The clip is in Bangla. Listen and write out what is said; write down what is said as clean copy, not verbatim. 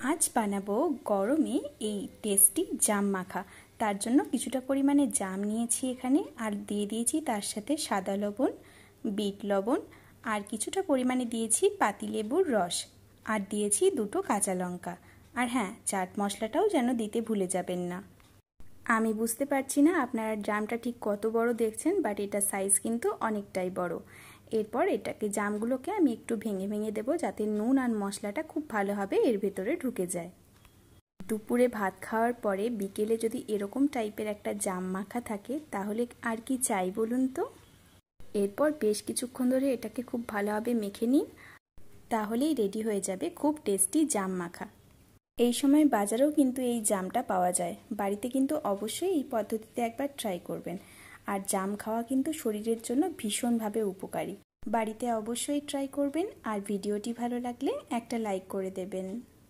আজ বানাবো গরমে এই টেস্টি জাম মাখা। তার জন্য কিছুটা পরিমাণে জাম নিয়েছি এখানে, আর দিয়ে দিয়েছি তার সাথে সাদা লবণ, বিট লবণ, আর কিছুটা পরিমাণে দিয়েছি পাতিলেবুর রস, আর দিয়েছি দুটো কাঁচা লঙ্কা। আর হ্যাঁ, চাট মশলাটাও যেন দিতে ভুলে যাবেন না। আমি বুঝতে পারছি না আপনারা জামটা ঠিক কত বড় দেখছেন, বাট এটা সাইজ কিন্তু অনেকটাই বড়। এরপর এটাকে জামগুলোকে আমি একটু ভেঙে ভেঙে দেবো, যাতে নুন আর মশলাটা খুব ভালোভাবে এর ভেতরে ঢুকে যায়। দুপুরে ভাত খাওয়ার পরে বিকেলে যদি এরকম টাইপের একটা জাম মাখা থাকে তাহলে আর কি চাই বলুন তো। এরপর বেশ কিছুক্ষণ ধরে এটাকে খুব ভালোভাবে মেখে নিন, তাহলেই রেডি হয়ে যাবে খুব টেস্টি জাম মাখা। এই সময় বাজারেও কিন্তু এই জামটা পাওয়া যায়, বাড়িতে কিন্তু অবশ্যই এই পদ্ধতিতে একবার ট্রাই করবেন। আর জাম খাওয়া কিন্তু শরীরের জন্য ভীষণভাবে উপকারী। বাড়িতে অবশ্যই ট্রাই করবেন, আর ভিডিওটি ভালো লাগলে একটা লাইক করে দেবেন।